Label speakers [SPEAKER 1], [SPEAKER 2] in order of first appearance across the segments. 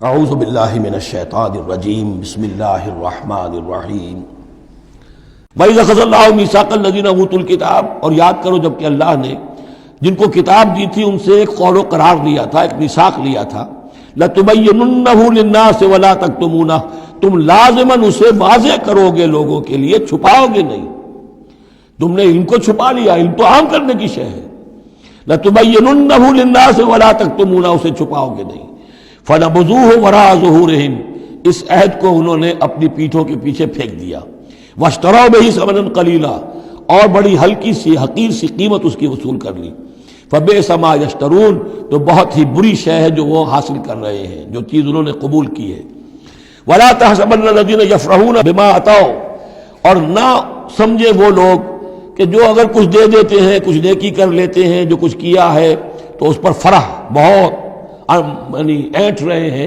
[SPEAKER 1] اعوذ باللہ من الشیطان الرجیم بسم اللہ الرحمن الرحیم وَإِذَا أَخَذَ اللَّهُ مِيثَاقَ الَّذِينَ أُوتُوا الْكِتَابَ، اور یاد کرو جب کہ اللہ نے جن کو کتاب دی تھی ان سے ایک قول و قرار لیا تھا، ایک میثاق لیا تھا، لَتُبَيِّنُنَّهُ لِلنَّاسِ وَلَا تَكْتُمُونَهُ، تم لازماً اسے واضح کرو گے لوگوں کے لیے، چھپاؤ گے نہیں۔ تم نے علم کو چھپا لیا، علم تو عام کرنے کی شے ہے۔ لَتُبَيِّنُنَّهُ لِلنَّاسِ وَلَا تَكْتُمُونَهُ، اسے چھپاؤ گے نہیں۔ فَنَبَذُوهُ وَرَاءَ ظُهُورِهِمْ، اس عہد کو انہوں نے اپنی پیٹھوں کے پیچھے پھینک دیا۔ وَاشْتَرَوْا بِهِ ثَمَنًا قَلِيلًا، اور بڑی ہلکی سی حقیر سی قیمت اس کی وصول کر لی۔ فَبِئْسَ مَا يَشْتَرُونَ، تو بہت ہی بری شے ہے جو وہ حاصل کر رہے ہیں، جو چیز انہوں نے قبول کی ہے۔ وَلَا تَحْسَبَنَّ الَّذِينَ يَفْرَحُونَ بِمَا أَتَوْا، اور نہ سمجھے وہ لوگ کہ جو اگر کچھ دے دیتے ہیں، کچھ نیکی کر لیتے ہیں، جو کچھ کیا ہے تو اس پر فرح بہت یعنی اینٹ رہے ہیں،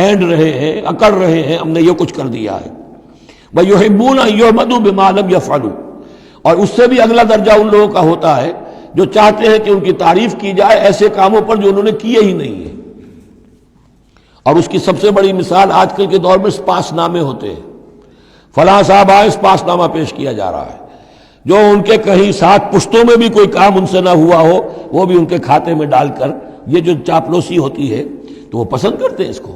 [SPEAKER 1] اینڈ رہے ہیں، اکڑ رہے ہیں، ہم نے یہ کچھ کر دیا ہے۔ وَيُحِبُّونَ أَن يُحْمَدُوا بِمَا لَمْ يَفْعَلُوا، اور اس سے بھی اگلا درجہ ان لوگوں کا ہوتا ہے جو چاہتے ہیں کہ ان کی تعریف کی جائے ایسے کاموں پر جو انہوں نے کیے ہی نہیں ہیں۔ اور اس کی سب سے بڑی مثال آج کل کے دور میں سپاس نامے ہوتے ہیں، فلاں صاحب آئے سپاس نامہ پیش کیا جا رہا ہے، جو ان کے کہیں ساتھ پشتوں میں بھی کوئی کام ان سے نہ ہوا ہو وہ بھی ان کے کھاتے میں ڈال کر، یہ جو چاپلوسی ہوتی ہے تو وہ پسند کرتے ہیں اس کو۔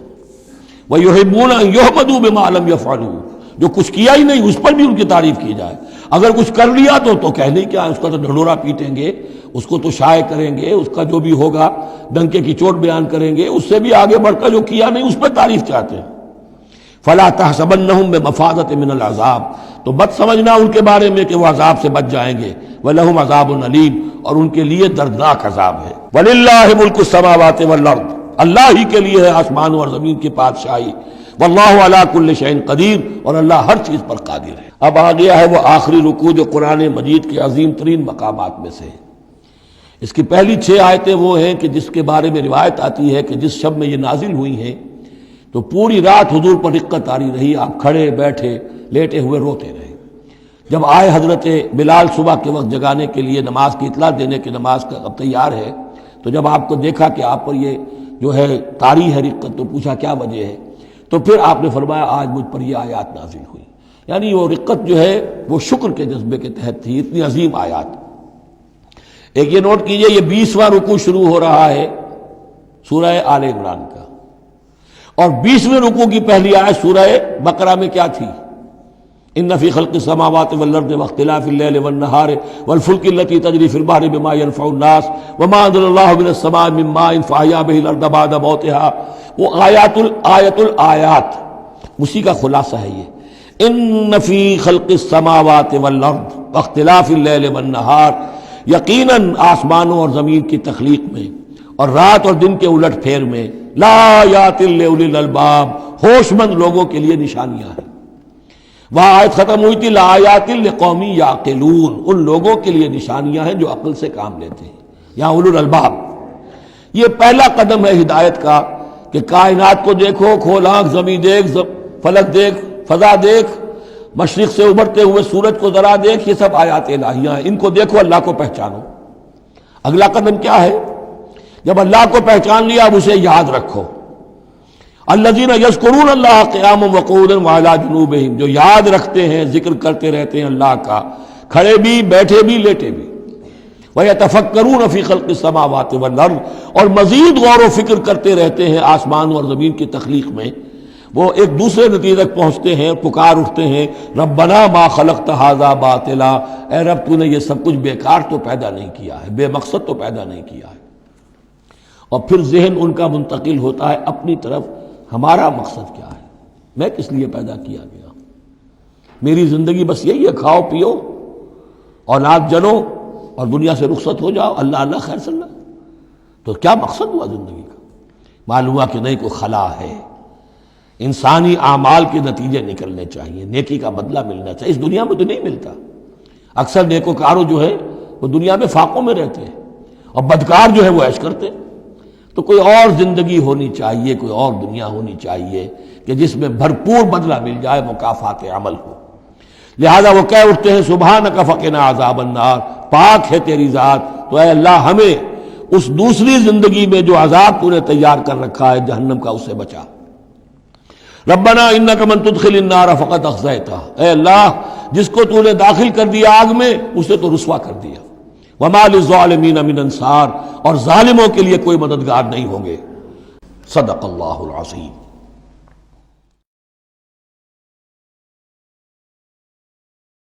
[SPEAKER 1] وَيُحِبُّونَ أَن يُحْمَدُوا بِمَا لَمْ يَفْعَلُوا، جو کچھ کیا ہی نہیں اس پر بھی ان کی تعریف کی جائے، اگر کچھ کر لیا تو کہنے کیا، اس کا تو ڈھنڈورا پیٹیں گے، اس کو تو شائع کریں گے، اس کا جو بھی ہوگا ڈنکے کی چوٹ بیان کریں گے، اس سے بھی آگے بڑھ کر جو کیا نہیں اس پر تعریف چاہتے ہیں۔ فَلَا تَحْسَبَنَّهُم بِمَفَازَةٍ مِّنَ الْعَذَابِ، تو مت سمجھنا ان کے بارے میں کہ وہ عذاب سے بچ جائیں گے۔ وَلَهُمْ عَذَابٌ أَلِيمٌ، اور ان کے لیے دردناک عذاب ہے۔ وَلِلَّهِ مُلْكُ السَّمَاوَاتِ وَالْأَرْضِ، اللہ ہی کے لیے ہے آسمانوں اور زمین کی بادشاہی۔ وَاللَّهُ عَلَىٰ كُلِّ شَيْءٍ قَدِيرٌ، اور اللہ ہر چیز پر قادر ہے۔ اب آ گیا ہے وہ آخری رکوع جو قرآن مجید کے عظیم ترین مقامات میں سے ہے۔ اس کی پہلی 6 آیتیں وہ ہیں کہ جس کے بارے میں روایت آتی ہے کہ جس شب میں یہ نازل ہوئی ہیں تو پوری رات حضور پر رقت آری رہی، آپ کھڑے بیٹھے لیٹے ہوئے روتے رہے۔ جب آئے حضرت بلال صبح کے وقت جگانے کے لیے نماز کی اطلاع دینے کہ نماز کا اب تیار ہے، تو جب آپ کو دیکھا کہ آپ پر یہ جو ہے طاری ہے رقت، تو پوچھا کیا وجہ ہے، تو پھر آپ نے فرمایا آج مجھ پر یہ آیات نازل ہوئی۔ یعنی وہ رقت جو ہے وہ شکر کے جذبے کے تحت تھی، اتنی عظیم آیات۔ ایک یہ نوٹ کیجئے، یہ 20واں رکوع شروع ہو رہا ہے سورہ آل عمران کا، اور 20ویں رکوع کی پہلی آیت سورہ بقرہ میں کیا تھی؟ ان فی خلق السماوات والارض واختلاف اللیل والنہار والفلک التی تجری فی البحر بما ينفع الناس وما انزل اللہ من السماء من ماء فاحیا به الارض بعد موتها، وہ آیات الآیات، اسی کا خلاصہ ہے یہ۔ ان فی خلق السماوات والارض واختلاف اللیل والنہار، یقیناً آسمانوں اور زمین کی تخلیق میں اور رات اور دن کے الٹ پھیر میں، لآیات لأولی الالباب، ہوش مند لوگوں کے لیے نشانیاں ہیں۔ وہاں آیت ختم ہوئی تھی لآیات لقوم یعقلون، ان لوگوں کے لیے نشانیاں ہیں جو عقل سے کام لیتے ہیں، یہاں اولو الالباب۔ یہ پہلا قدم ہے ہدایت کا کہ کائنات کو دیکھو، کھول آنکھ، زمین دیکھ، فلک دیکھ، فضا دیکھ، مشرق سے ابھرتے ہوئے سورج کو ذرا دیکھ، یہ سب آیات الہیہ ہیں، ان کو دیکھو، اللہ کو پہچانو۔ اگلا قدم کیا ہے؟ جب اللہ کو پہچان لیا اب اسے یاد رکھو۔ الذین یذکرون اللہ قیاما وقعودا وعلی جنوبہم، جو یاد رکھتے ہیں، ذکر کرتے رہتے ہیں اللہ کا، کھڑے بھی، بیٹھے بھی، لیٹے بھی۔ وَيَتَفَكَّرُونَ فِي خَلْقِ السَّمَاوَاتِ وَالْأَرْضِ، اور مزید غور و فکر کرتے رہتے ہیں آسمان اور زمین کی تخلیق میں۔ وہ ایک دوسرے نتیجے تک پہنچتے ہیں، پکار اٹھتے ہیں، ربنا ما خلقت ھذا باطلا، اے رب تو نے یہ سب کچھ بیکار تو پیدا نہیں کیا ہے، بے مقصد تو پیدا نہیں کیا ہے۔ اور پھر ذہن ان کا منتقل ہوتا ہے اپنی طرف، ہمارا مقصد کیا ہے، میں کس لیے پیدا کیا گیا، میری زندگی بس یہی ہے، کھاؤ پیو اولاد جنو اور دنیا سے رخصت ہو جاؤ، اللہ اللہ خیر صلی اللہ۔ تو کیا مقصد ہوا زندگی کا؟ معلوم ہوا کہ نہیں، کوئی خلا ہے، انسانی اعمال کے نتیجے نکلنے چاہیے، نیکی کا بدلہ ملنا چاہیے۔ اس دنیا میں تو نہیں ملتا، اکثر نیکوکاروں جو ہے وہ دنیا میں فاقوں میں رہتے ہیں اور بدکار جو ہے وہ عیش کرتے ہیں۔ تو کوئی اور زندگی ہونی چاہیے، کوئی اور دنیا ہونی چاہیے کہ جس میں بھرپور بدلہ مل جائے، مکافات عمل ہو۔ لہذا وہ کہہ اٹھتے ہیں سبحانک فقنا عذاب النار، پاک ہے تیری ذات، تو اے اللہ ہمیں اس دوسری زندگی میں جو عذاب تو نے تیار کر رکھا ہے جہنم کا، اس سے بچا۔ ربنا انک من تدخل النار فقد اخزیتہ، اے اللہ جس کو تو نے داخل کر دیا آگ میں اسے تو رسوا کر دیا، وما للظالمین من انصار، اور ظالموں کے لیے کوئی مددگار نہیں ہوں گے۔ صدق اللہ العظیم۔